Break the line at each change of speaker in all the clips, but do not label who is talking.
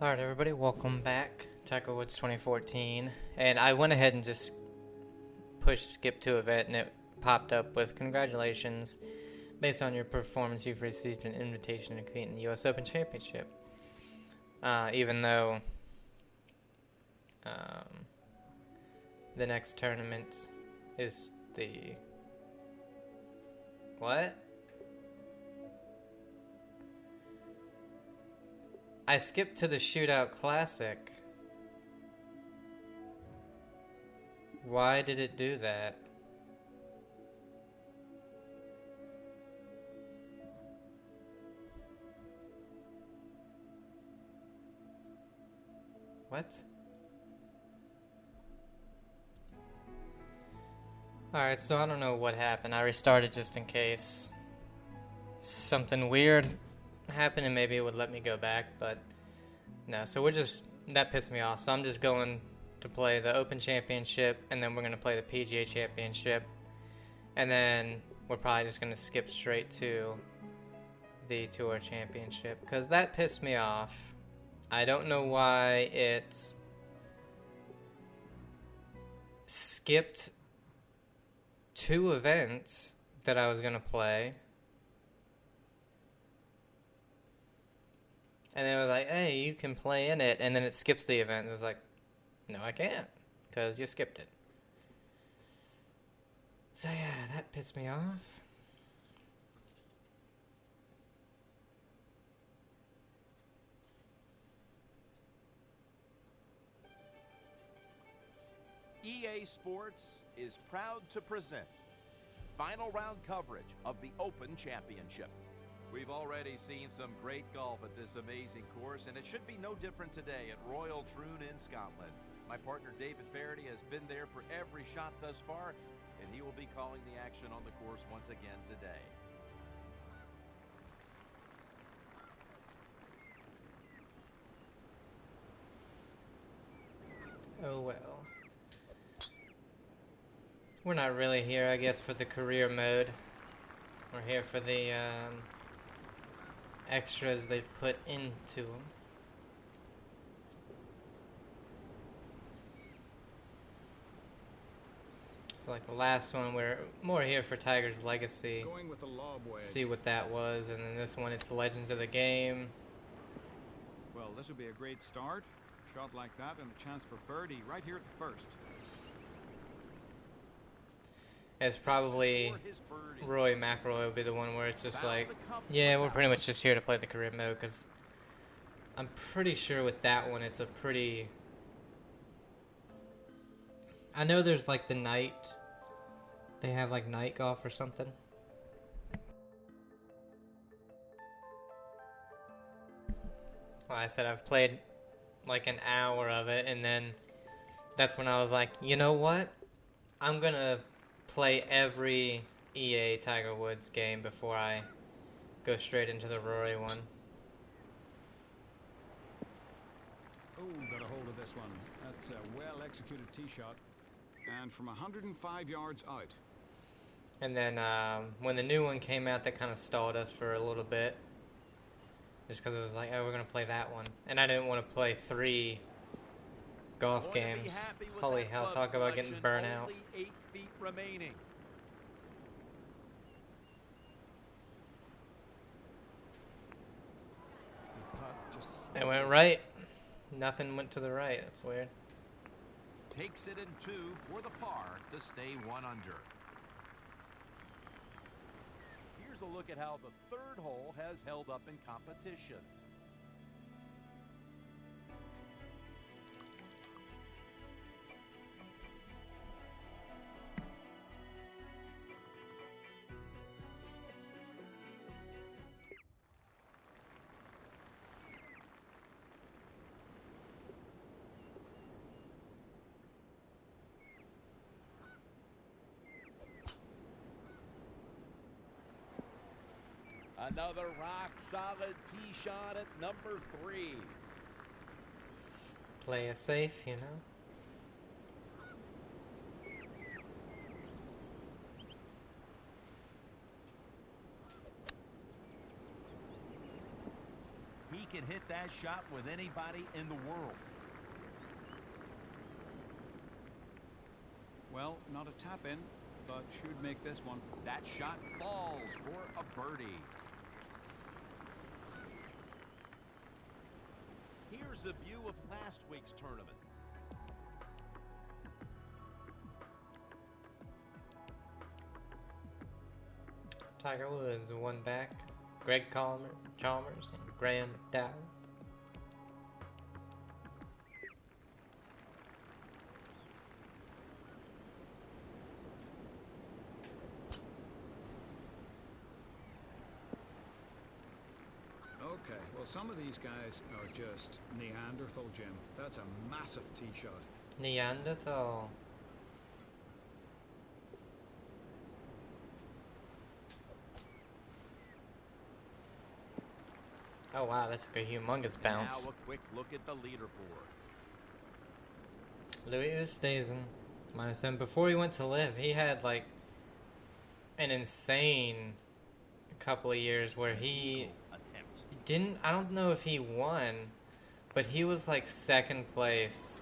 Alright everybody, welcome back. Tiger Woods 2014. And I went ahead and just pushed skip to event and it popped up with congratulations. Based on your performance, you've received an invitation to compete in the US Open Championship. Even though the next tournament is the... What? I skipped to the Shootout Classic. Why did it do that? What? Alright, so I don't know what happened. I restarted just in case something weird happened and maybe it would let me go back, but no. So that pissed me off. So I'm just going to play the Open Championship, and then we're going to play the PGA Championship, and then we're probably just going to skip straight to the Tour Championship, because that pissed me off. I don't know why it skipped two events that I was going to play. And then it was like, hey, you can play in it. And then it skips the event. It was like, no, I can't. Because you skipped it. So yeah, that pissed me off.
EA Sports is proud to present final round coverage of the Open Championship. We've already seen some great golf at this amazing course, and it should be no different today at Royal Troon in Scotland. My partner David Verity has been there for every shot thus far, and he will be calling the action on the course once again today.
Oh well. We're not really here, I guess, for the career mode. We're here for the extras they've put into them. It's like the last one, we're more here for Tiger's legacy.
Going with the lob wedge.
See what that was, and then this one, it's the Legends of the Game.
Well, this will be a great start. Shot like that and a chance for birdie right here at the first.
It's probably Roy McIlroy will be the one where it's just like, yeah, we're pretty much just here to play the career mode, because I'm pretty sure with that one it's a pretty... I know there's like the night, they have like night golf or something. Well, I said I've played like an hour of it, and then that's when I was like, you know what? I'm gonna play every EA Tiger Woods game before I go straight into the Rory one.
Oh, got a hold of this one. That's a well-executed tee shot. And from 105 yards out.
And then when the new one came out, that kind of stalled us for a little bit. Just because it was like, oh, we're going to play that one. And I didn't want to play 3 golf games. Holy hell, talk about getting burnt out.
Only 8 feet remaining.
It went right. Nothing went to the right. That's weird.
Takes it in 2 for the par to stay 1 under. Here's a look at how the 3rd hole has held up in competition. Another rock-solid tee shot at number 3.
Play it safe, you know.
He can can hit that shot with anybody in the world.
Well, not a tap in, but should make this one.
That shot falls for a birdie. Here's a view of last week's tournament.
Tiger Woods won back. Greg Chalmers and Graham McDowell.
Okay, well, some of these guys are just Neanderthal, Jim. That's a massive tee shot.
Neanderthal. Oh wow, that's like a humongous bounce.
Now a quick look at the leaderboard.
Louis Oosthuizen, -7. Before he went to live, he had like an insane couple of years where he didn't. I don't know if he won, but he was like second place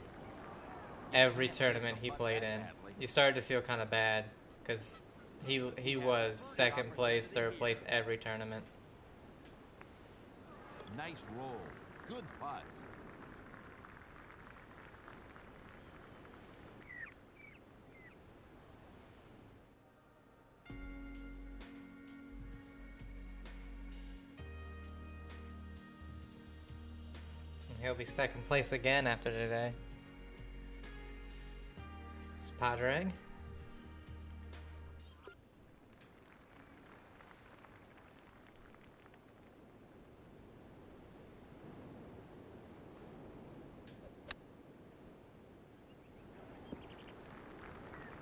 every tournament he played in. You started to feel kind of bad because he was second place, third place every tournament.
Nice roll. Good putt.
He'll be second place again after today. It's Padraig.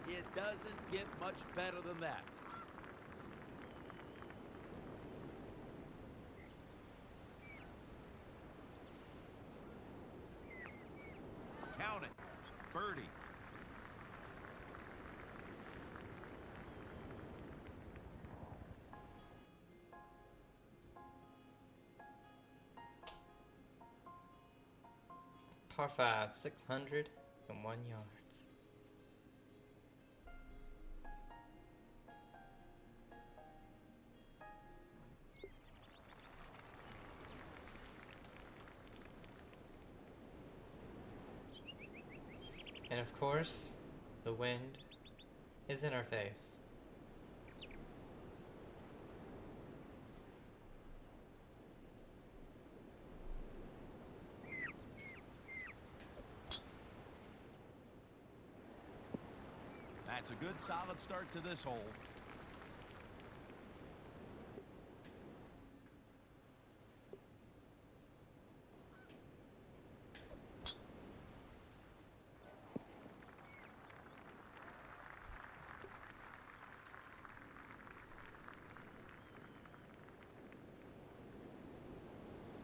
It doesn't get much better than that. Count it. Birdie.
Par 5, 601 yards. And of course, the wind is in our face.
That's a good solid start to this hole.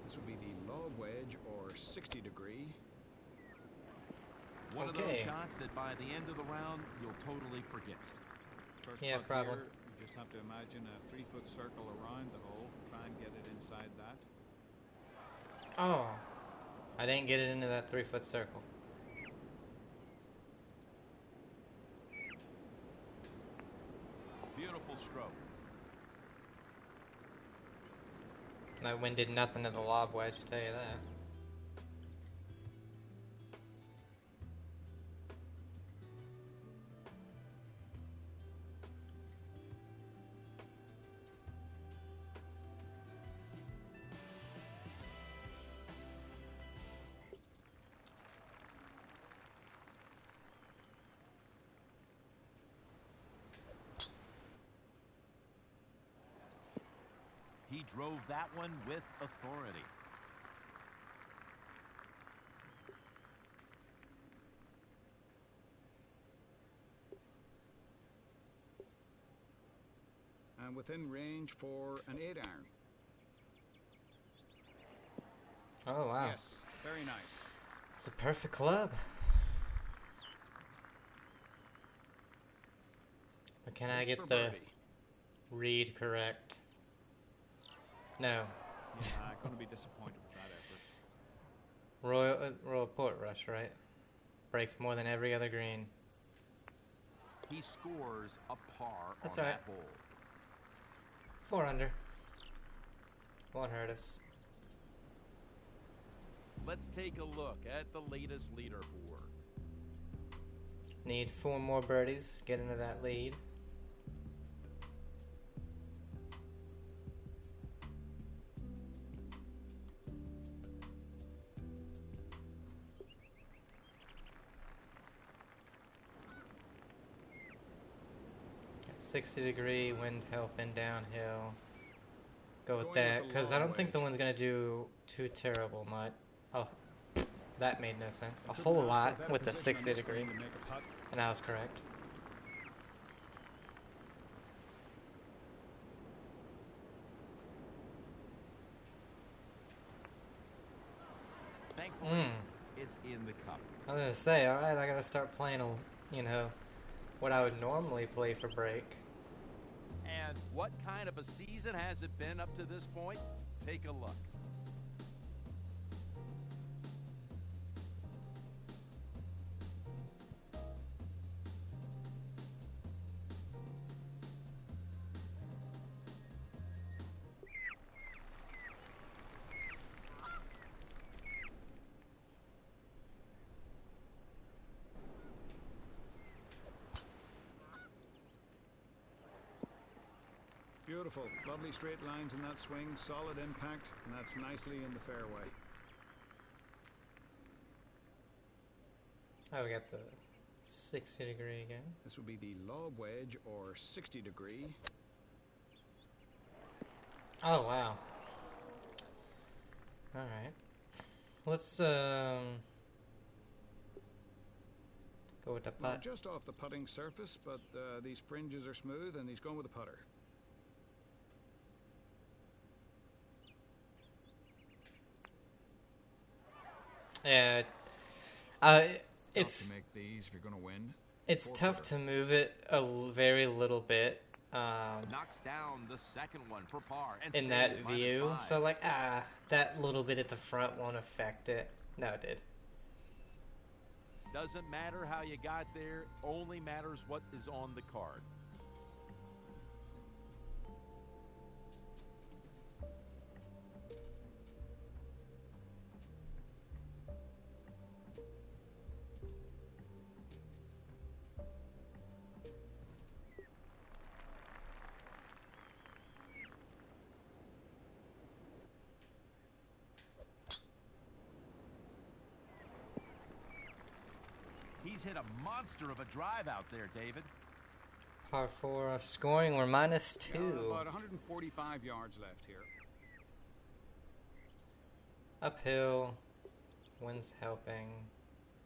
This would be the lob wedge or 60 degree.
One of those shots that by the end of the round, you'll totally forget.
First
Yeah,
putt
problem.
here, you just have to imagine a 3-foot circle around the hole. Try and get it inside that.
Oh, I didn't get it into that 3-foot circle.
Beautiful stroke.
That wind did nothing to the lob wedge, to tell you that.
He drove that one with authority.
And within range for an 8-iron.
Oh, wow.
Yes, very nice.
It's a perfect club. But can I
This
get
for
the
birdie.
read correct? No.
Yeah, I'm going to be disappointed with that effort.
Royal Portrush, right? Breaks more than every other green.
He scores a par
That's
on
all
that
right.
hole.
4 under. Won't hurt us.
Let's take a look at the latest leaderboard.
Need 4 more birdies. Get into that lead. Okay, 60-degree wind helping downhill. Go with
Going with
that,
the
because I
long
don't think the
wedge.
one's gonna do too terrible much. Oh, that made no sense. A
Couldn't
whole
ask for a
lot
better
with the
position on this
60-degree,
green to make a putt.
and I was correct.
Thankfully, it's in the cup.
I was gonna say, all right, I gotta start playing, what I would normally play for break.
And what kind of a season has it been up to this point? Take a look.
Beautiful. Lovely straight lines in that swing. Solid impact. And that's nicely in the fairway.
Oh, we got the 60-degree again.
This would be the lob wedge or 60-degree.
Oh, wow. Alright. Let's, go with the
Well,
putt.
just off the putting surface, but these fringes are smooth and he's going with a putter.
Yeah, it's
to make these if you're going to win.
it's tough to move it very little bit
Knocks down the second one for par. And
in
stays
that
-5.
view. So like, that little bit at the front won't affect it. No, it did.
Doesn't matter how you got there, only matters what is on the card. He's hit a monster of a drive out there, David.
Par 4 scoring, we're minus
Yeah,
2.
about 145 yards left here.
Uphill, wind's helping,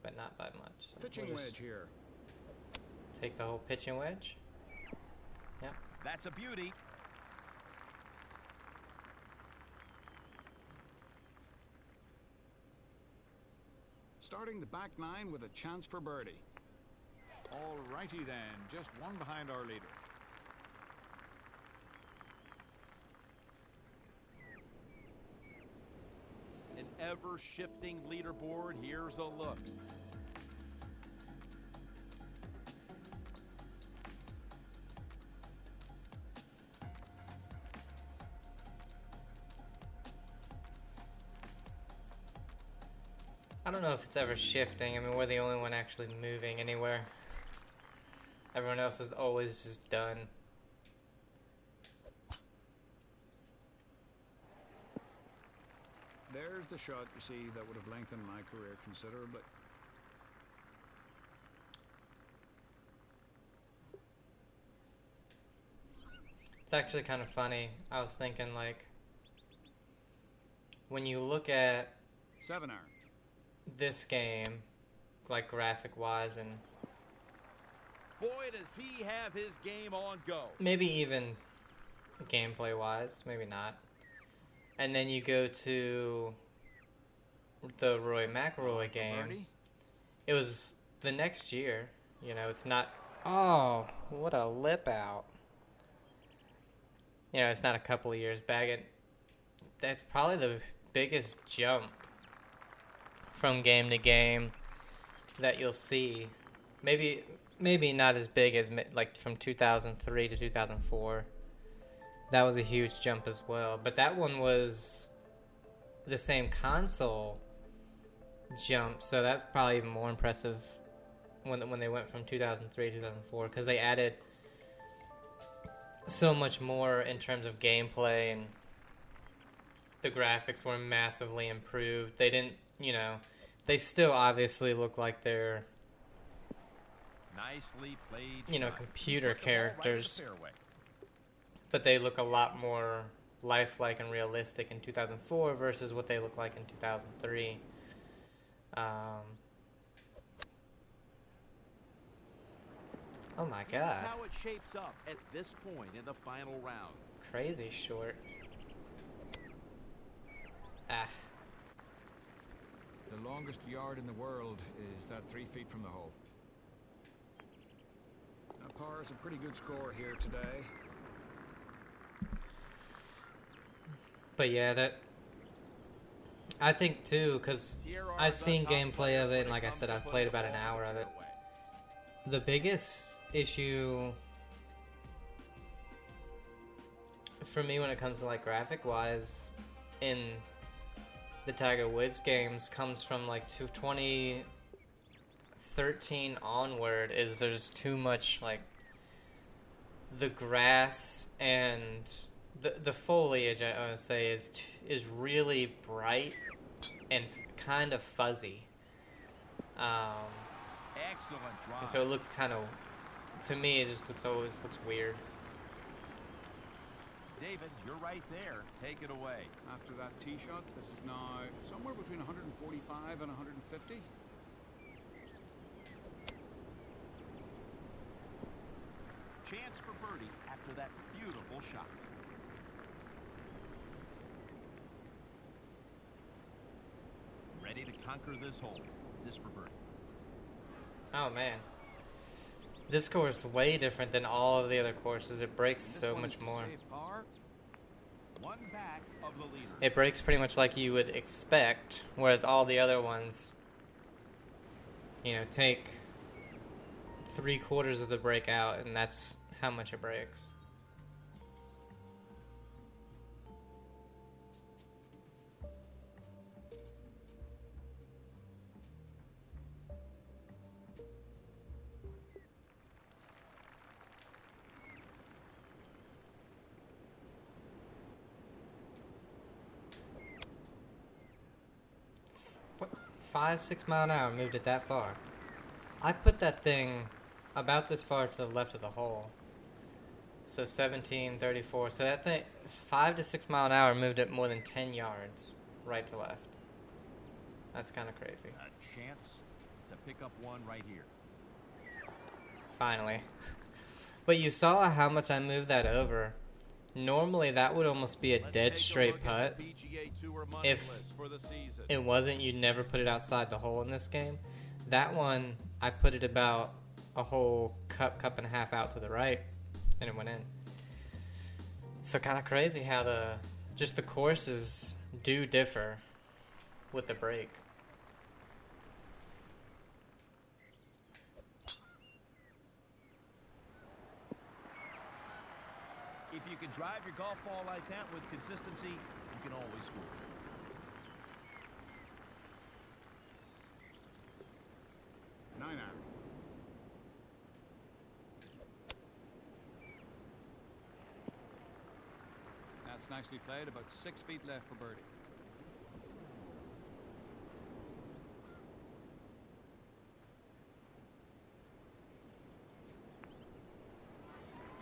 but not by much. So
Pitching
we'll just
wedge here.
take the whole pitching wedge. Yep.
That's a beauty.
Starting the back nine with a chance for birdie. All righty then, just one behind our leader.
An ever-shifting leaderboard. Here's a look.
I don't know if it's ever shifting. I mean, we're the only one actually moving anywhere. Everyone else is always just done.
There's the shot, you see, that would have lengthened my career considerably.
It's actually kind of funny. I was thinking, like, when you look at
7 iron.
this game, like graphic-wise, and
Boy, does he have his game on go.
maybe even gameplay-wise, maybe not. And then you go to the Roy McIlroy game.
Birdie.
It was the next year. You know, it's not... Oh, what a lip out. You know, it's not a couple of years back. That's probably the biggest jump from game to game that you'll see. Maybe not as big as like from 2003 to 2004. That was a huge jump as well. But that one was the same console jump, so that's probably even more impressive when they went from 2003 to 2004, because they added so much more in terms of gameplay, and the graphics were massively improved. They didn't, they still obviously look like they're,
Nicely played.
computer characters, but they look a lot more lifelike and realistic in 2004 versus what they look like in 2003. Oh my god.
That's how it shapes up at this point in the final round.
Crazy short. Ah.
The longest yard in the world is that 3 feet from the hole. Now, par is a pretty good score here today.
But yeah, I think too, because I've seen gameplay of it, and like I said, I've played about an hour of it. The biggest issue for me when it comes to like graphic wise in the Tiger Woods games comes from like 2013 onward, is there's too much like the grass and the foliage, I would say, is really bright and kind of fuzzy.
Excellent drive.
And so it looks kind of, to me, it just always looks weird.
David, you're right there. Take it away.
After that tee shot, this is now somewhere between 145 and 150.
Chance for birdie after that beautiful shot. Ready to conquer this hole. This for birdie.
Oh man, this course is way different than all of the other courses. It breaks so much more.
One back of the leader.
It breaks pretty much like you would expect, whereas all the other ones, take 3/4 of the break out, and that's how much it breaks. What? 5-6 mile an hour moved it that far. I put that thing about this far to the left of the hole. So 1734. So that thing, 5 to 6 mile an hour, moved it more than 10 yards right to left. That's kind of crazy.
A chance to pick up one right here.
Finally. But you saw how much I moved that over. Normally that would almost be a dead straight putt. If it wasn't, you'd never put it outside the hole in this game. That one, I put it about a whole cup and a half out to the right, and it went in. So kind of crazy how the courses do differ with the break.
If you can drive your golf ball like that with consistency, you can always score.
Nine out. That's nicely played. About 6 feet left for birdie.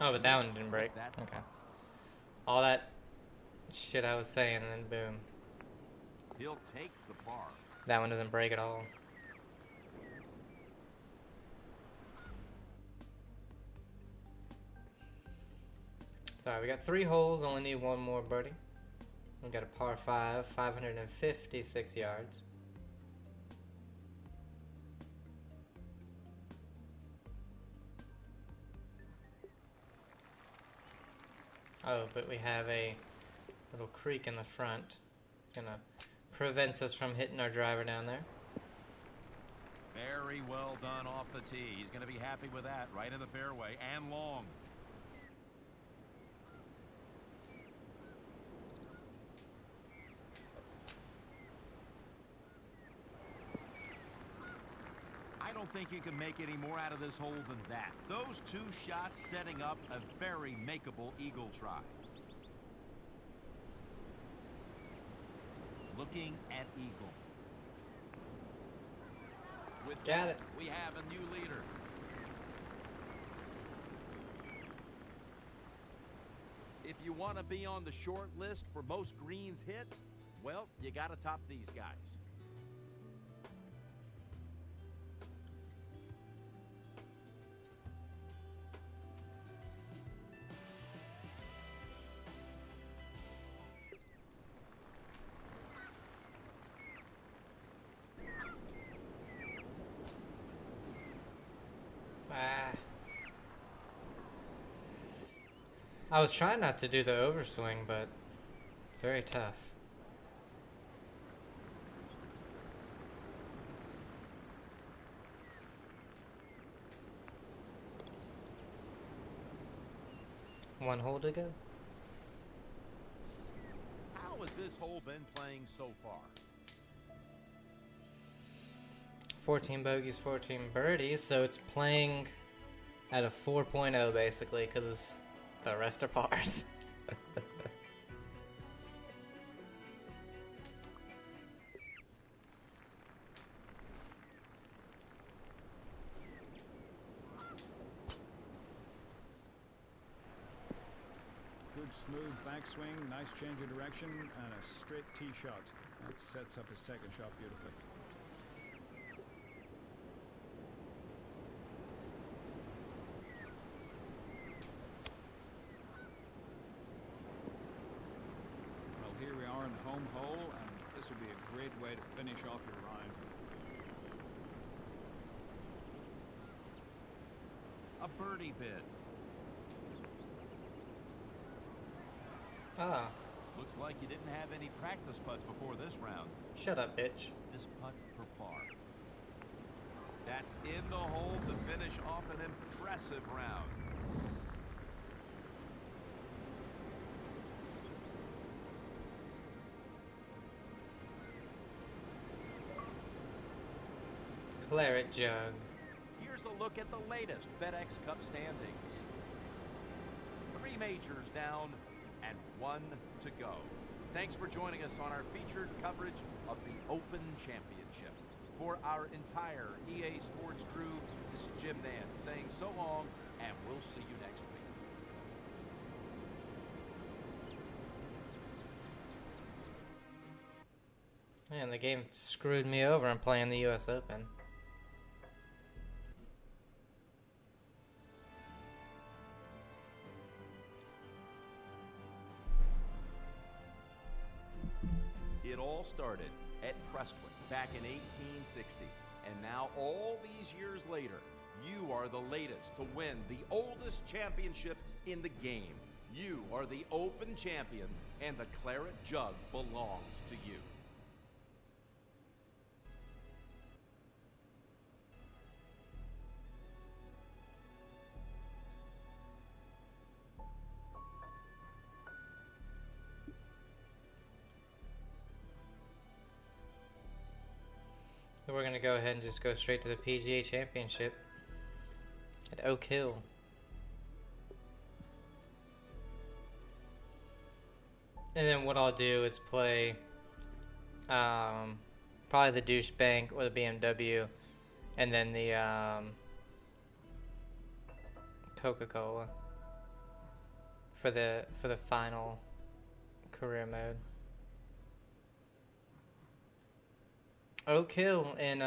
Oh, but that one didn't break. Okay. All that shit I was saying, and then boom.
He'll take the par.
That one doesn't break at all. Sorry, we got 3 holes, only need 1 more birdie. We got a par 5, 556 yards. Oh, but we have a little creek in the front. Gonna prevent us from hitting our driver down there.
Very well done off the tee. He's going to be happy with that. Right in the fairway and long. I don't think you can make any more out of this hole than that. Those two shots setting up a very makeable eagle try. Looking at eagle. With
Got
that,
it.
we have a new leader. If you want to be on the short list for most greens hit, well, you got to top these guys.
I was trying not to do the overswing, but it's very tough. One hole to go.
How has this hole been playing so far?
14 bogeys, 14 birdies, so it's playing at a 4.0 basically, because the rest are pars.
Good smooth backswing, nice change of direction, and a straight tee shot. That sets up his second shot beautifully. Well, here we are in the home hole, and this would be a great way to finish off your round.
A birdie bid.
Ah,
Looks like you didn't have any practice putts before this round.
shut up, bitch.
This putt for par. That's in the hole to finish off an impressive round.
Claret jug.
Here's a look at the latest FedEx Cup standings. 3 majors down and 1 to go. Thanks for joining us on our featured coverage of the Open Championship. For our entire EA Sports crew, this is Jim Nance saying so long, and we'll see you next week.
Man, the game screwed me over. I'm playing the US Open.
It all started at Prestwick back in 1860. And now, all these years later, you are the latest to win the oldest championship in the game. You are the Open champion, and the Claret Jug belongs to you.
So we're gonna go ahead and just go straight to the PGA Championship at Oak Hill. And then what I'll do is play probably the Douchebank or the BMW, and then the Coca-Cola for the final career mode. Oak Hill in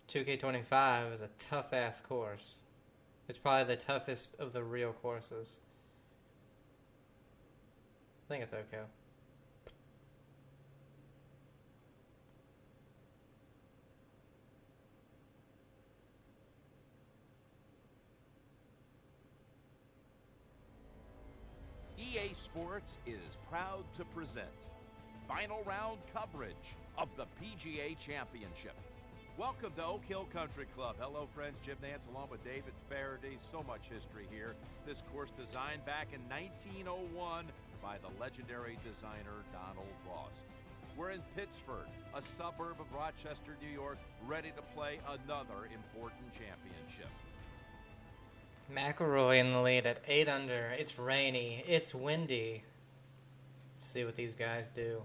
2K25 is a tough ass course. It's probably the toughest of the real courses. I think it's Oak Hill.
EA Sports is proud to present final round coverage of the PGA Championship. Welcome to Oak Hill Country Club. Hello, friends. Jim Nance along with David Faraday. So much history here. This course designed back in 1901 by the legendary designer Donald Ross. We're in Pittsford, a suburb of Rochester, New York, ready to play another important championship.
McIlroy in the lead at 8 under. It's rainy. It's windy. Let's see what these guys do.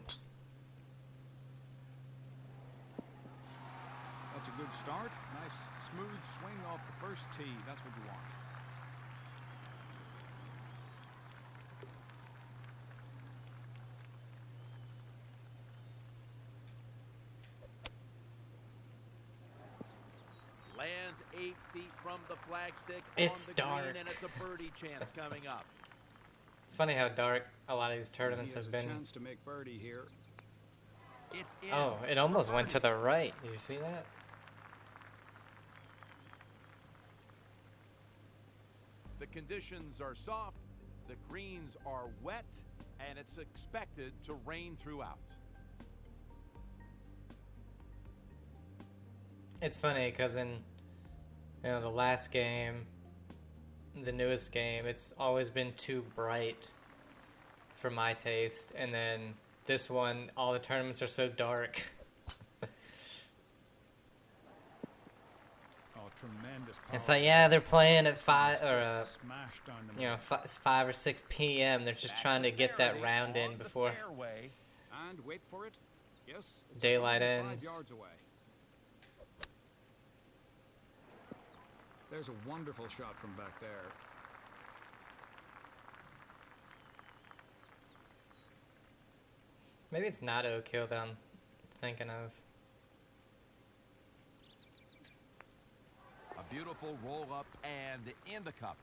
That's a good start. Nice, smooth swing off the first tee. That's what you want.
Lands 8 feet from the flagstick.
It's
on the
dark.
green, and it's a birdie chance coming up.
It's funny how dark a lot of these tournaments
He has
have
a
been.
chance to make birdie here.
It's in.
Oh, it almost went to the right. Did you see that?
The conditions are soft, the greens are wet, and it's expected to rain throughout.
It's funny because in the last game, the newest game, it's always been too bright for my taste, and then this one, all the tournaments are so dark.
Oh, tremendous power.
It's like, yeah, they're playing at 5 or
Smashed on the middle.
5 or 6 p.m. They're just trying to get that round in before
And wait for it. Yes. It's
daylight
5
ends.
yards away. There's a wonderful shot from back there.
Maybe it's not Oak Hill that I'm thinking of.
A beautiful roll up and in the cup.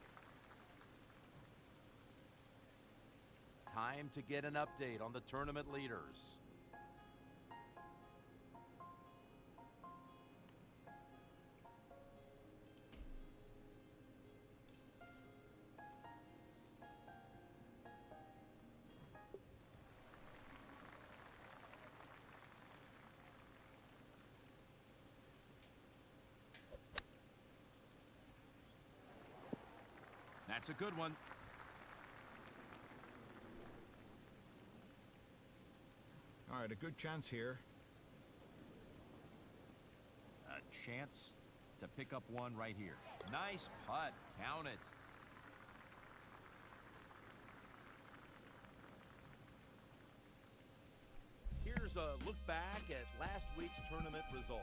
Time to get an update on the tournament leaders. That's a good one.
All right, a good chance here.
A chance to pick up one right here. Nice putt. Count it. Here's a look back at last week's tournament results.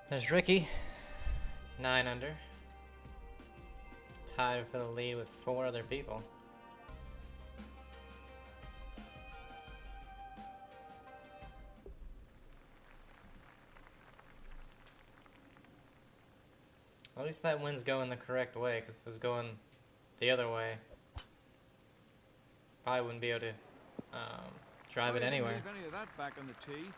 There's Ricky, 9 under. Tied for the lead with 4 other people. At least that wind's going the correct way, because if it was going the other way, probably wouldn't be able to drive it anywhere.
Leave any of that back on the tee.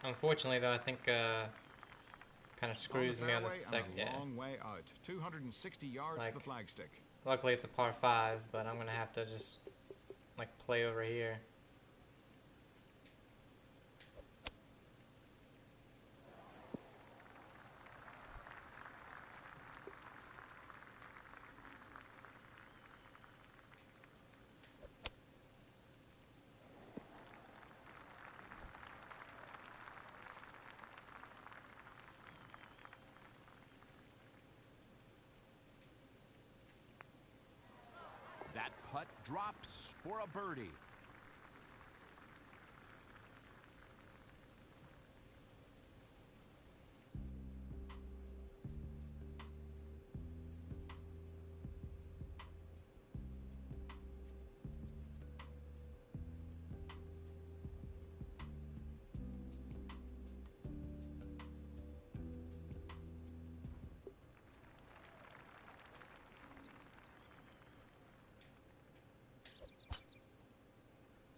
Unfortunately, though, I think kind of screws me on the second.
Yeah. Long way out. 260 yards to the flagstick.
Luckily, it's a par 5, but I'm gonna have to just play over here.
That putt drops for a birdie.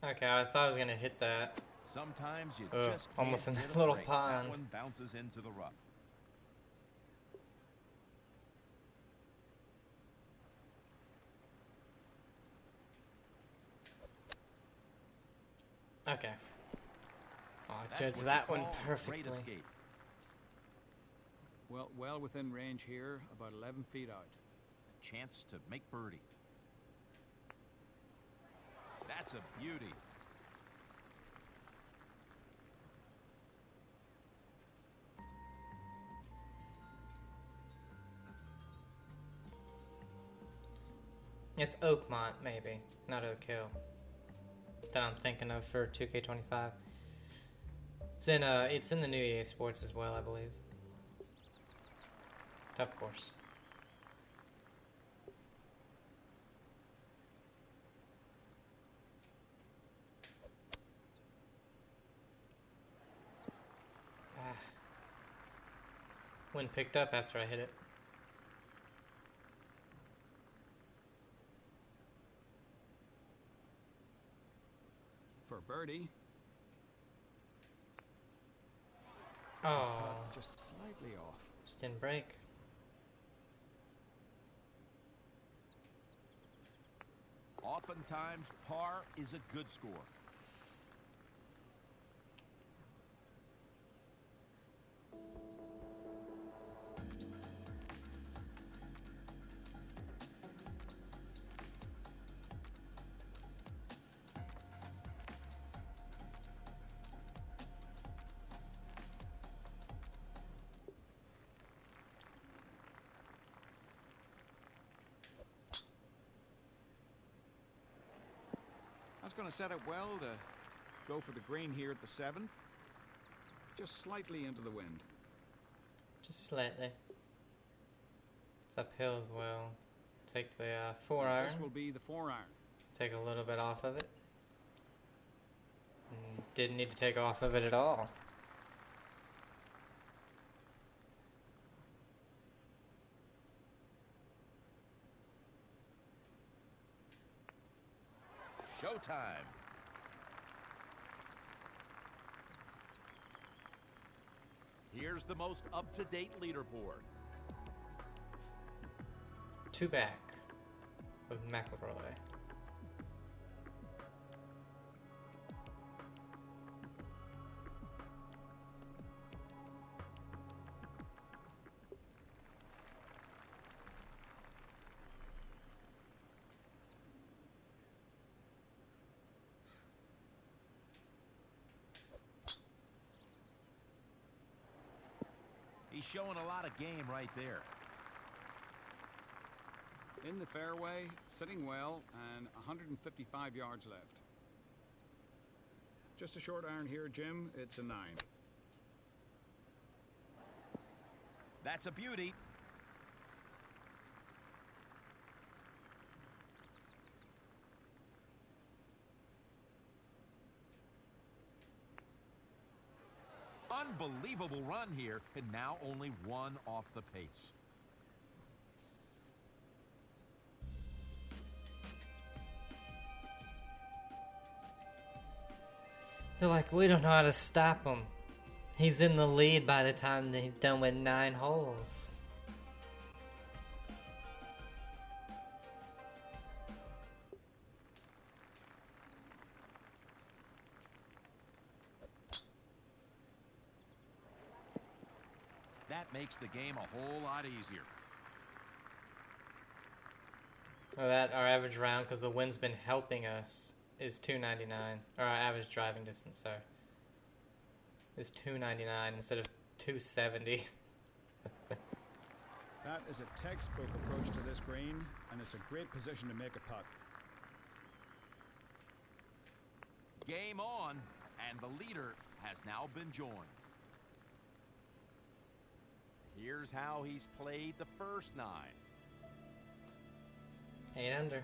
Okay, I thought I was gonna hit that.
Sometimes you just
almost in
can't
that
get a
little
break.
pond.
That one bounces into the rough.
Okay. Oh, I
That's
judged
what
that
you
one
call a
perfectly.
Great escape.
Well within range here, about 11 feet out.
A chance to make birdie. That's a beauty.
It's Oakmont, maybe, not Oak Hill. That I'm thinking of for 2K25. It's in the new EA Sports as well, I believe. Tough course. Ah. Wind picked up after I hit it.
For birdie.
Oh,
Just slightly off.
just didn't break.
Oftentimes, par is a good score.
That's going to set up well to go for the green here at the 7th. Just slightly into the wind.
Just slightly. It's uphill as well. Take the 4-iron.
This will be the 4-iron.
Take a little bit off of it. Didn't need to take off of it at all.
Showtime. Here's the most up-to-date leaderboard.
2 back of McElroy.
He's showing a lot of game right there.
In the fairway, sitting well, and 155 yards left. Just a short iron here, Jim. It's a 9.
That's a beauty. Unbelievable run here, and now only 1 off the pace.
They're like, we don't know how to stop him. He's in the lead by the time that he's done with 9 holes.
That makes the game a whole lot easier.
Or that our average round, because the wind's been helping us, is 299. Or our average driving distance, sorry, is 299 instead of 270.
That is a textbook approach to this green, and it's a great position to make a putt.
Game on, and the leader has now been joined. Here's how he's played the first 9.
8 under.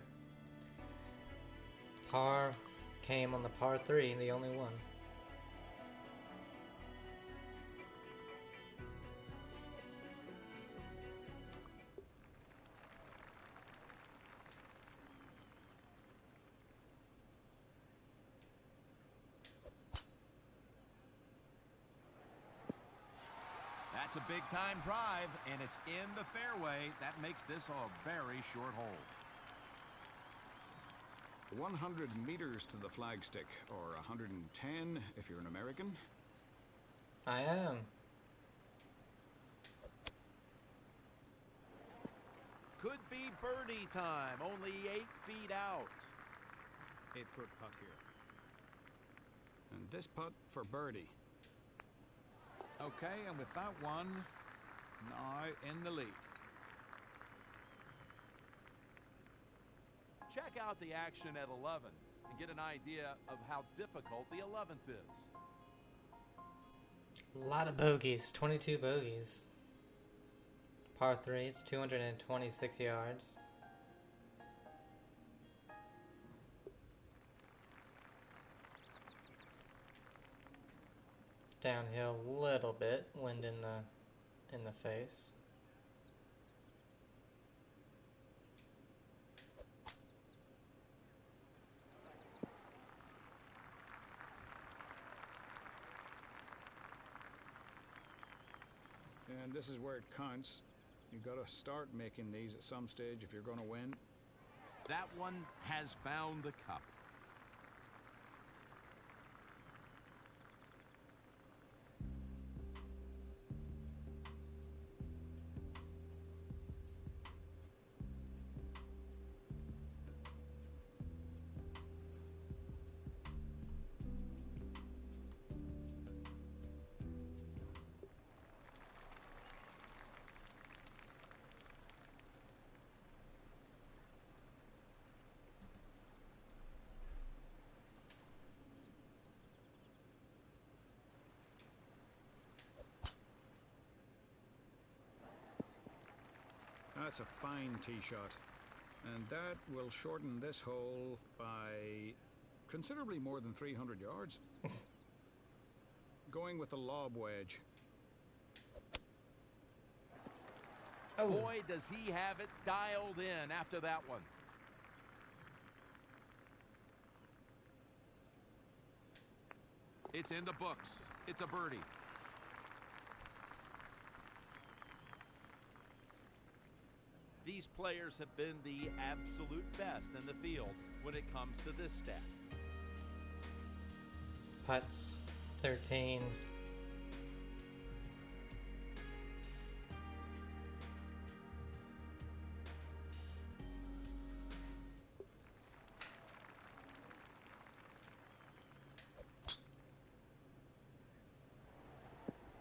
Par came on the par 3, the only one.
That's a big-time drive, and it's in the fairway. That makes this a very short hole.
100 meters to the flagstick, or 110 if you're an American.
I am.
Could be birdie time, only 8 feet out.
8-foot putt here. And this putt for birdie. Okay, and with that one, now in the lead.
Check out the action at 11 and get an idea of how difficult the 11th is.
A lot of bogeys, 22 bogeys. Par 3, it's 226 yards. Downhill a little bit, wind in the face.
And this is where it counts. You got to start making these at some stage if you're going to win.
That one has found the cup.
That's a fine tee shot. And that will shorten this hole by considerably more than 300 yards. Going with the lob wedge.
Oh.
Boy, does he have it dialed in after that one. It's in the books. It's a birdie. These players have been the absolute best in the field when it comes to this stat.
Putts, 13.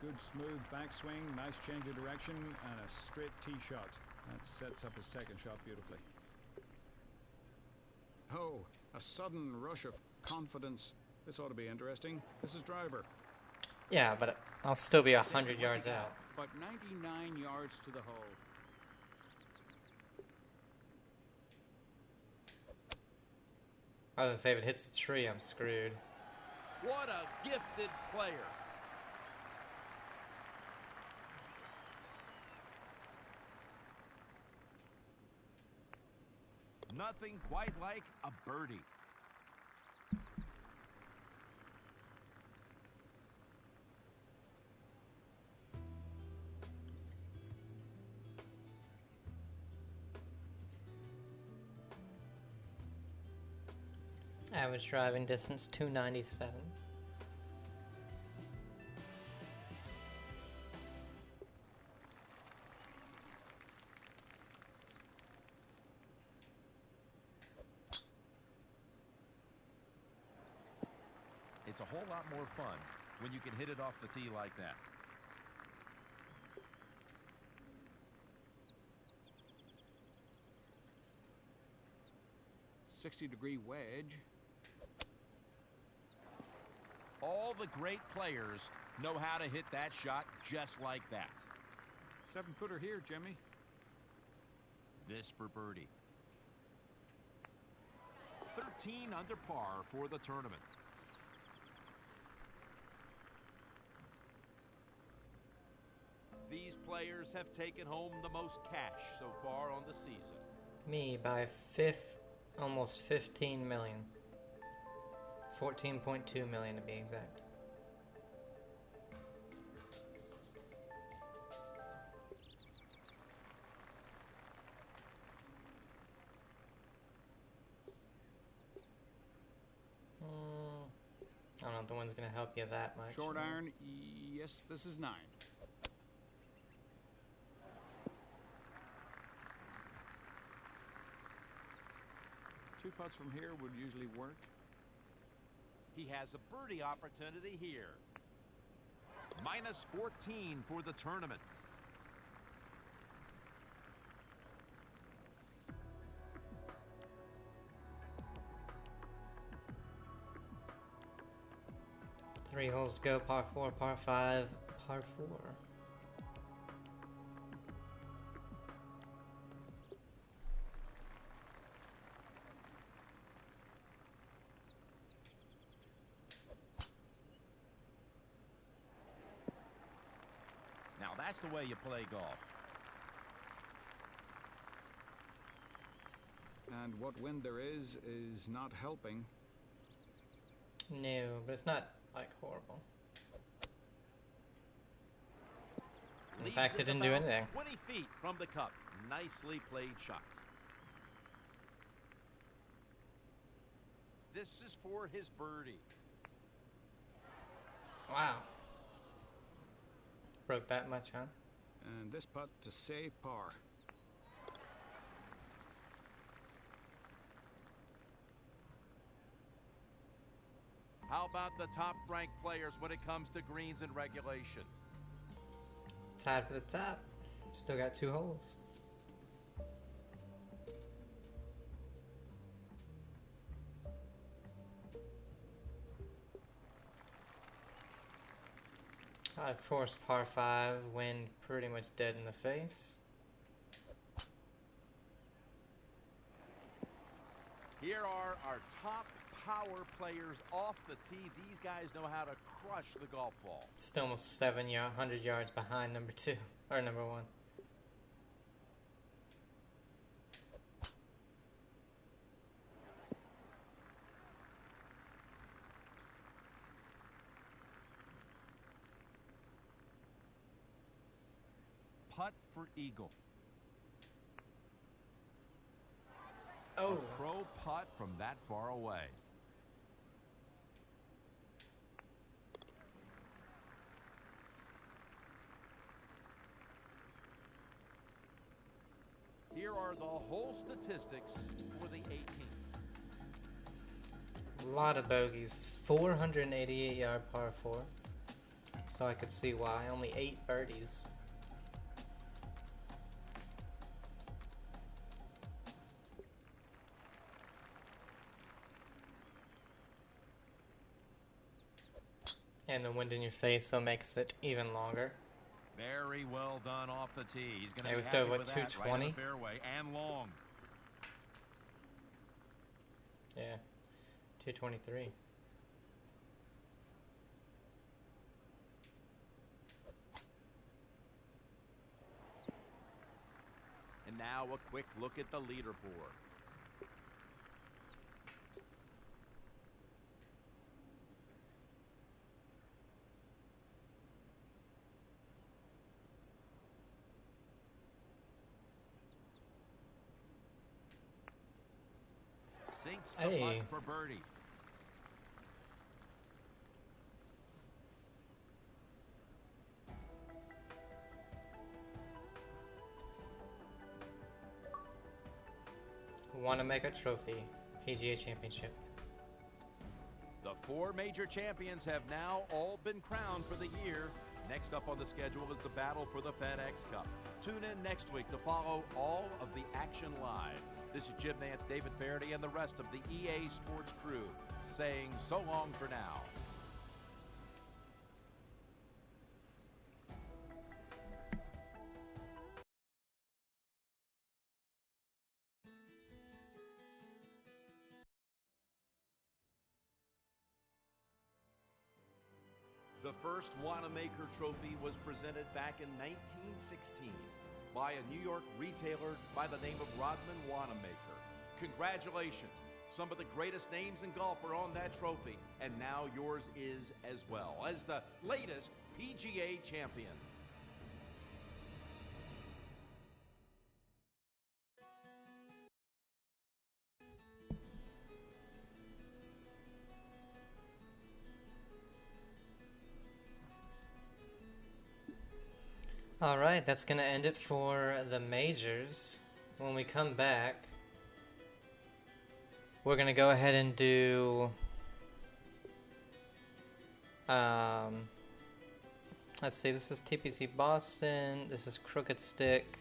Good smooth backswing, nice change of direction, and a straight tee shot. That sets up his second shot beautifully. Oh, a sudden rush of confidence. This ought to be interesting. This is driver.
Yeah, but I'll still be 100 yards out.
But 99 yards to the hole.
I was gonna say if it hits the tree, I'm screwed.
What a gifted player. Nothing quite like a birdie.
Average driving distance 297.
It's a whole lot more fun when you can hit it off the tee like that.
.60-degree wedge.
All the great players know how to hit that shot just like that.
7-footer here, Jimmy.
This for birdie. 13 under par for the tournament. These players have taken home the most cash so far on the season.
Me by almost 15 million. 14.2 million to be exact. one's gonna help you that much.
Short
you know?
iron, yes, this is 9. Two putts from here would usually work.
He has a birdie opportunity here. Minus 14 for the tournament.
Three holes to go, par 4, par 5, par 4.
Now that's the way you play golf.
And what wind there is not helping.
No, but it's not like horrible. In
Leaves
fact, it didn't do
about
anything.
20 feet from the cup. Nicely played shot. This is for his birdie.
Wow. Broke that much, huh?
And this putt to save par.
How about the top-ranked players when it comes to greens and regulation?
Tied for the top. Still got 2 holes. Of course, par 5, wind pretty much dead in the face.
Here are our top power players off the tee. These guys know how to crush the golf ball.
Still almost 700 yards behind number 2, or number 1.
Putt for eagle.
Oh,
A pro putt from that far away. Here are the whole statistics for the 18th.
a lot of bogeys. 488-yard par 4. So I could see why. Only 8 birdies. And the wind in your face, so makes it even longer.
Very well done off the tee. He's going to
Hey,
be
we still
happy
have,
with
what,
that, right in
220?
the fairway and long.
Yeah, 223.
And now a quick look at the leaderboard. Sinks the
Hey.
putt for birdie.
Want to make a trophy. PGA Championship.
The 4 major champions have now all been crowned for the year. Next up on the schedule is the battle for the FedEx Cup. Tune in next week to follow all of the action live. This is Jim Nance, David Faraday, and the rest of the EA Sports crew saying so long for now. The first Wanamaker Trophy was presented back in 1916 by a New York retailer by the name of Rodman Wanamaker. Congratulations. Some of the greatest names in golf are on that trophy, and now yours is as well, as the latest PGA champion.
Alright, that's gonna end it for the majors. When we come back, we're gonna go ahead and do let's see, this is TPC Boston, this is Crooked Stick.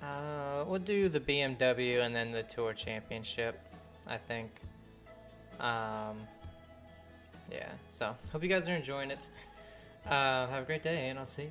We'll do the BMW and then the Tour Championship, I think. Yeah, so hope you guys are enjoying it. Have a great day, and I'll see you.